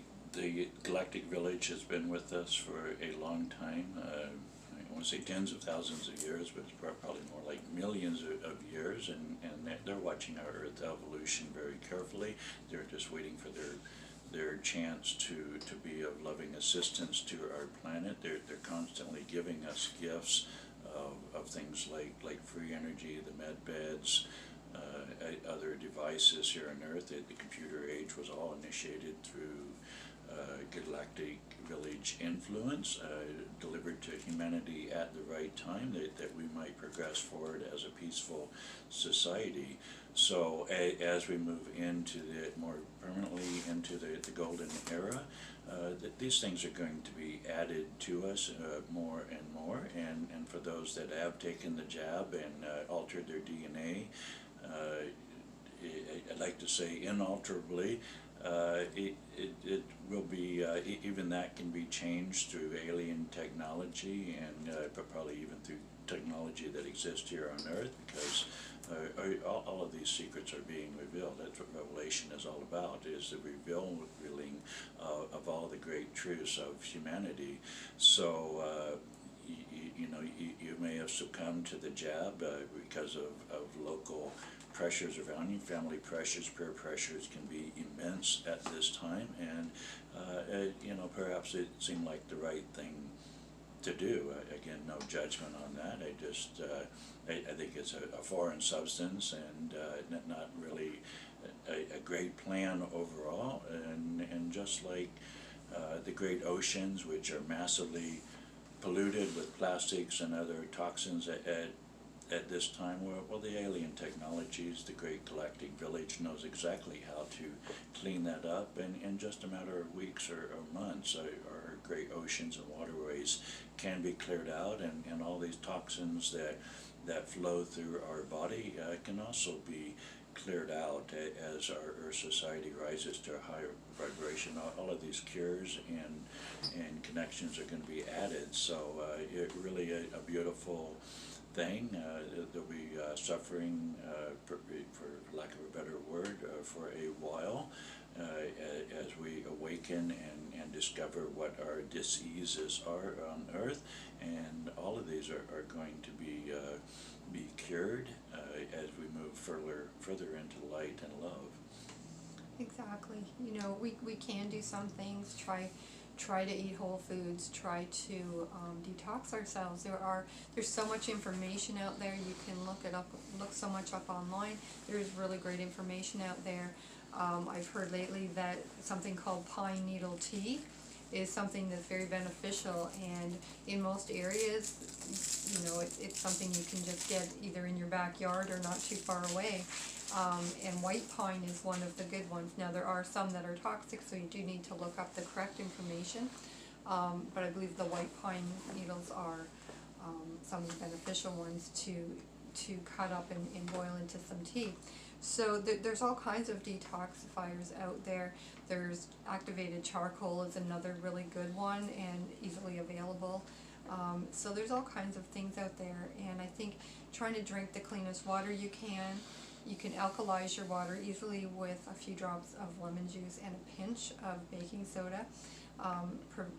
Galactic Village has been with us for a long time. I want to say tens of thousands of years, but it's probably more like millions of years, and they're watching our Earth evolution very carefully. They're just waiting for their chance to be of loving assistance to our planet. They're constantly giving us gifts of things like free energy, the med beds, other devices here on Earth. The computer age was all initiated through Galactic Village influence, delivered to humanity at the right time, that we might progress forward as a peaceful society. So as we move into more permanently into the golden era, these things are going to be added to us more and more, and for those that have taken the jab and altered their DNA, I'd like to say inalterably, it will be, even that can be changed through alien technology, and probably even through technology that exists here on Earth, because all of these secrets are being revealed. That's what Revelation is all about, is the revealing of all the great truths of humanity. So you may have succumbed to the jab because of local pressures around you. Family pressures, peer pressures can be immense at this time, and perhaps it seemed like the right thing to do. Again, no judgment on that. I think it's a foreign substance, and not really a great plan overall. And just like the great oceans, which are massively polluted with plastics and other toxins at this time, well, the alien technologies, the great Galactic Village knows exactly how to clean that up, and in just a matter of weeks or months, our great oceans and waterways can be cleared out, and all these toxins that flow through our body can also be cleared out as our Earth society rises to a higher vibration. All of these cures and connections are going to be added, so it really a beautiful thing. There'll be suffering, for lack of a better word, for a while, as we awaken and discover what our diseases are on earth, and all of these are going to be cured as we move further into light and love. Exactly. You know, we can do some things, try to eat whole foods, try to detox ourselves. There's so much information out there. You can look so much up online. There's really great information out there. I've heard lately that something called pine needle tea is something that's very beneficial, and in most areas, you know, it's something you can just get either in your backyard or not too far away. And white pine is one of the good ones. Now there are some that are toxic, so you do need to look up the correct information. But I believe the white pine needles are some of the beneficial ones to cut up and boil into some tea. So there's all kinds of detoxifiers out there. There's activated charcoal is another really good one and easily available. So there's all kinds of things out there, and I think trying to drink the cleanest water you can. You can alkalize your water easily with a few drops of lemon juice and a pinch of baking soda.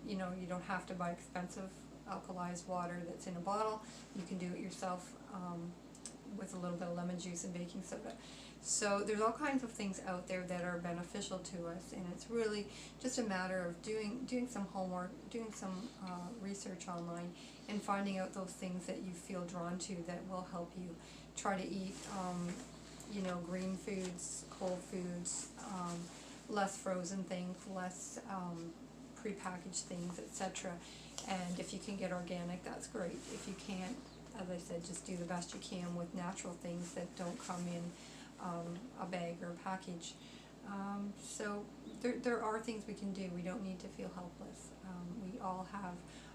You know, you don't have to buy expensive alkalized water that's in a bottle. You can do it yourself with a little bit of lemon juice and baking soda. So there's all kinds of things out there that are beneficial to us, and it's really just a matter of doing some homework, doing some research online, and finding out those things that you feel drawn to that will help you. Try to eat you know, green foods, cold foods, less frozen things, less prepackaged things, etc. And if you can get organic, that's great. If you can't, as I said, just do the best you can with natural things that don't come in a bag or a package. So there are things we can do. We don't need to feel helpless. We all have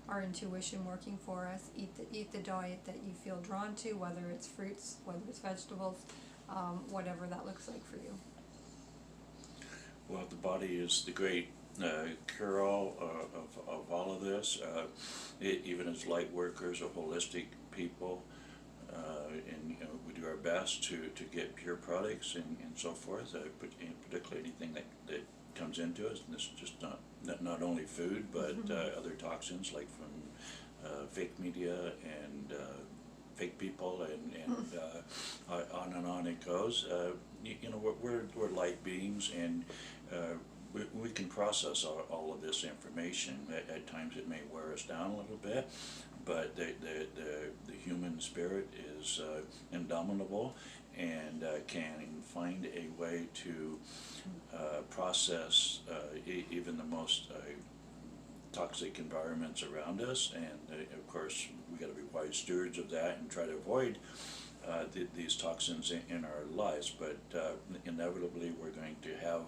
our intuition working for us. Eat the diet that you feel drawn to, whether it's fruits, whether it's vegetables, whatever that looks like for you. Well, the body is the great cure-all of all of this. Even as light workers or holistic people, and you know, we do our best to get pure products and so forth, particularly anything that comes into us. And this is just not only food, but other toxins like from fake media and fake people, and on it goes. You know, we're light beings, and we can process all of this information. At times it may wear us down a little bit, but the human spirit is indomitable, and can find a way to process even the most toxic environments around us. And of course we got to be wise stewards of that and try to avoid these toxins in our lives, but inevitably we're going to have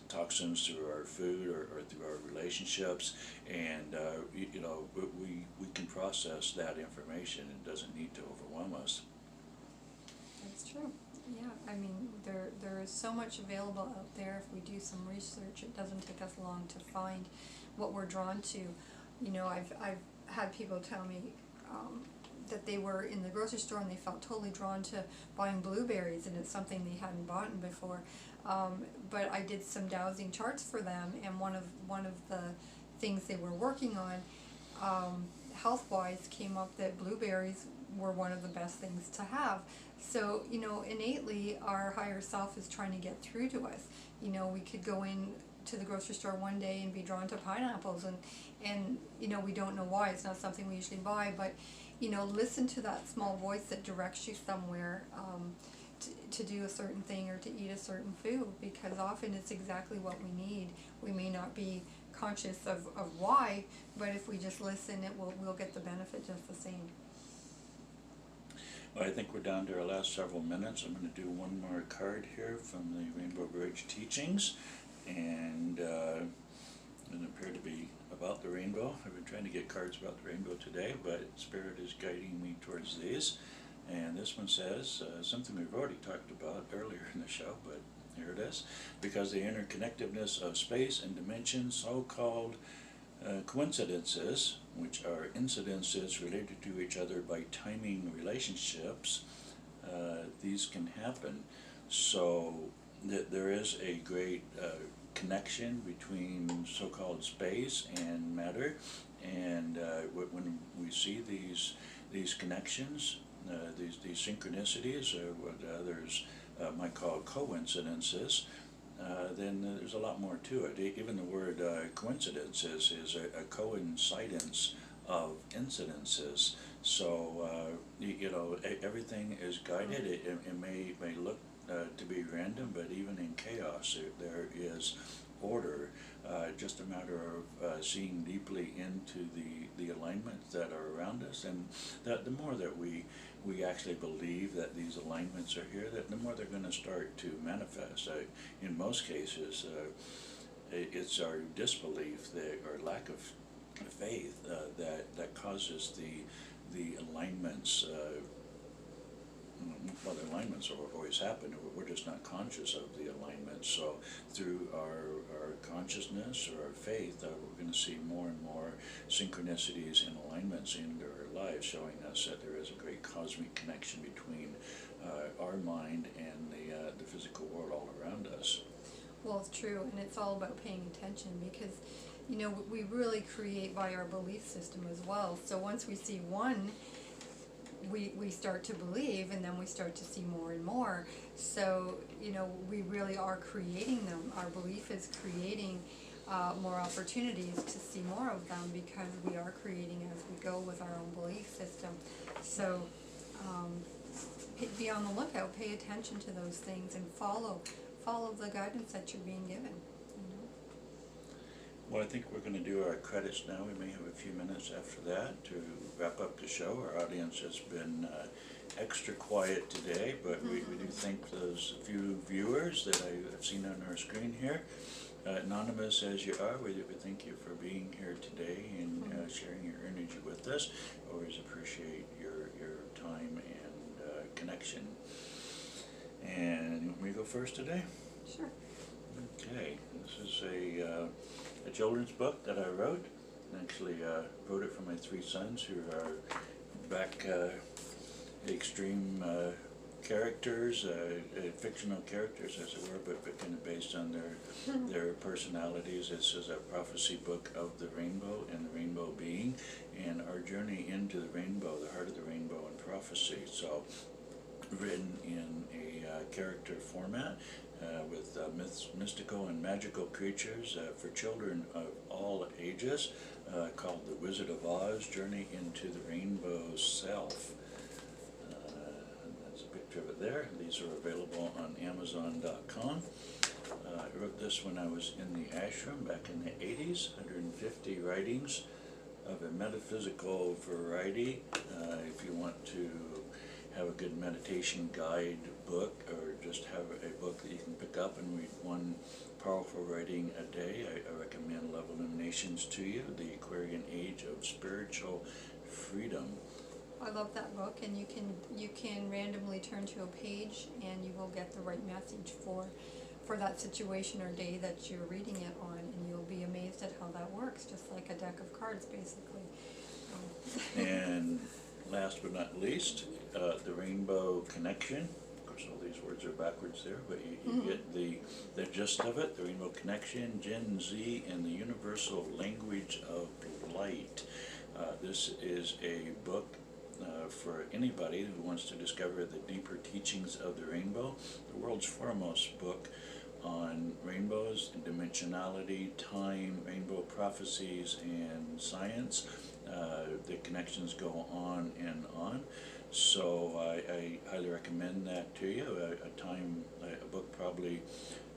toxins through our food or through our relationships, and you know, we can process that information. It doesn't need to overwhelm us. That's true. Yeah, I mean, there is so much available out there. If we do some research, it doesn't take us long to find what we're drawn to. You know, I've had people tell me that they were in the grocery store and they felt totally drawn to buying blueberries, and it's something they hadn't bought before. But I did some dowsing charts for them, and one of the things they were working on, health-wise, came up that blueberries were one of the best things to have. So, you know, innately our higher self is trying to get through to us. You know, we could go in to the grocery store one day and be drawn to pineapples, and you know, we don't know why. It's not something we usually buy, but you know, listen to that small voice that directs you somewhere to do a certain thing or to eat a certain food, because often it's exactly what we need. We may not be conscious of why, but if we just listen, we'll get the benefit just the same. Well, I think we're down to our last several minutes. I'm going to do one more card here from the Rainbow Bridge teachings, and it appeared to be about the rainbow. I've been trying to get cards about the rainbow today, but Spirit is guiding me towards these. And this one says something we've already talked about earlier in the show, but here it is. Because the interconnectedness of space and dimension, so-called coincidences, which are incidences related to each other by timing relationships, these can happen. So there is a great connection between so-called space and matter, and when we see these connections, these synchronicities, what others might call coincidences, then there's a lot more to it. Even the word coincidence is a coincidence of incidences. So you know, everything is guided. It may look to be random, but even in chaos there is order. Just a matter of seeing deeply into the alignments that are around us, and that the more that we actually believe that these alignments are here, that the more they're going to start to manifest. In most cases, it's our disbelief or lack of faith that causes the alignments. Well, the alignments always happen. We're just not conscious of the alignments. So through our consciousness or our faith, we're going to see more and more synchronicities and alignments in our lives, showing us that there is a great cosmic connection between our mind and the physical world all around us. Well, it's true, and it's all about paying attention, because, you know, we really create by our belief system as well. So once we see one, we start to believe, and then we start to see more and more. So, you know, we really are creating them. Our belief is creating more opportunities to see more of them, because we are creating as we go with our own belief system. So be on the lookout, pay attention to those things, and follow the guidance that you're being given. Well, I think we're going to do our credits now. We may have a few minutes after that to wrap up the show. Our audience has been extra quiet today, but we do thank those few viewers that I've seen on our screen here. Anonymous as you are, we thank you for being here today and sharing your energy with us. Always appreciate your time and connection. And you want me to go first today? Sure. Okay, this is a children's book that I wrote. Actually wrote it for my three sons, who are back extreme characters, fictional characters as it were, but kind of based on their personalities. This is a prophecy book of the rainbow and the rainbow being, and our journey into the rainbow, the heart of the rainbow and prophecy. So written in a character format with mystical and magical creatures for children of all ages, called The Wizard of Oz, Journey into the Rainbow Self. That's a picture of it there. These are available on Amazon.com. I wrote this when I was in the ashram back in the 80s, 150 writings of a metaphysical variety. If you want to have a good meditation guide book, or just have a book that you can pick up and read one powerful writing a day, I recommend Love Illuminations to you, The Aquarian Age of Spiritual Freedom. I love that book, and you can randomly turn to a page and you will get the right message for that situation or day that you're reading it on, and you'll be amazed at how that works, just like a deck of cards basically. And last but not least, The Rainbow Connection. Of course, all these words are backwards there, but you get the gist of it. The Rainbow Connection, Gen Z, and the Universal Language of Light. This is a book for anybody who wants to discover the deeper teachings of the rainbow. The world's foremost book on rainbows, dimensionality, time, rainbow prophecies, and science. The connections go on and on. So I highly recommend that to you. A book probably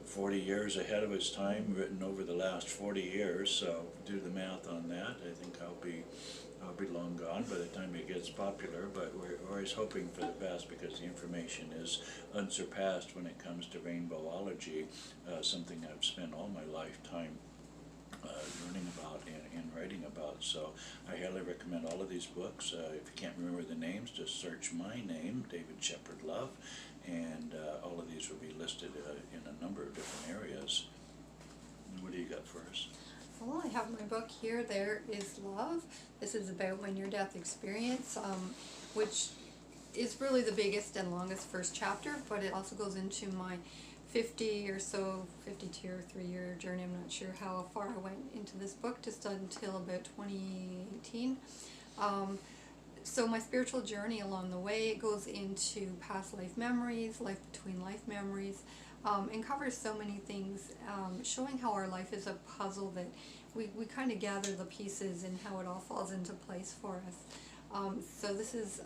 40 years ahead of its time, written over the last 40 years. So do the math on that. I think I'll be long gone by the time it gets popular, but we're always hoping for the best, because the information is unsurpassed when it comes to rainbowology, something I've spent all my lifetime learning about and writing about. So I highly recommend all of these books. If you can't remember the names, just search my name, David Shepard Love, and all of these will be listed in a number of different areas. What do you got for us? Well, I have my book here, There Is Love. This is about my near-death experience, which is really the biggest and longest first chapter, but it also goes into my 50 or so, 52 or 3-year journey. I'm not sure how far I went into this book, just until about 2018. So my spiritual journey along the way, it goes into past life memories, life between life memories, and covers so many things, showing how our life is a puzzle that we kind of gather the pieces and how it all falls into place for us. So this is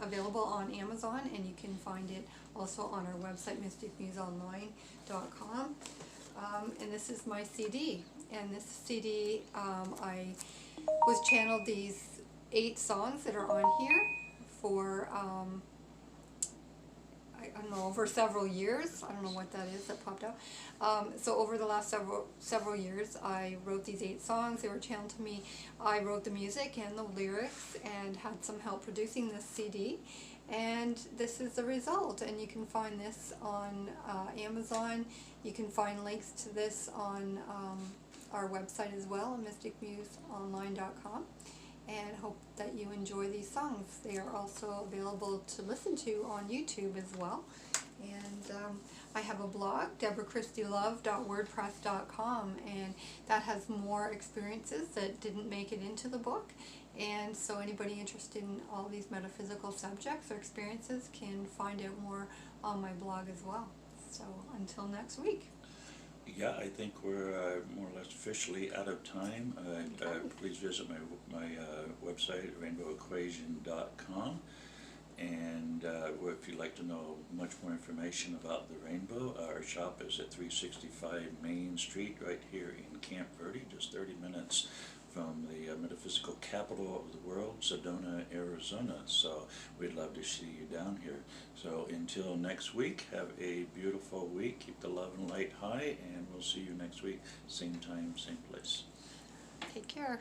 available on Amazon, and you can find it also on our website, mysticmuseonline.com. And this is my CD. And this CD, I was channeled these 8 songs that are on here for, I don't know, over several years. I don't know what that is that popped up. So over the last several years, I wrote these 8 songs. They were channeled to me. I wrote the music and the lyrics and had some help producing this CD. And this is the result. And you can find this on Amazon. You can find links to this on our website as well, mysticmuseonline.com. And hope that you enjoy these songs. They are also available to listen to on YouTube as well. And I have a blog, deborahchristylove.wordpress.com, and that has more experiences that didn't make it into the book. And so anybody interested in all these metaphysical subjects or experiences can find out more on my blog as well. So until next week. Yeah, I think we're more or less officially out of time. Please visit my website, rainbowequation.com. And if you'd like to know much more information about the rainbow, our shop is at 365 Main Street right here in Camp Verde, just 30 minutes from the metaphysical capital of the world, Sedona, Arizona. So we'd love to see you down here. So until next week, have a beautiful week. Keep the love and light high, and we'll see you next week, same time, same place. Take care.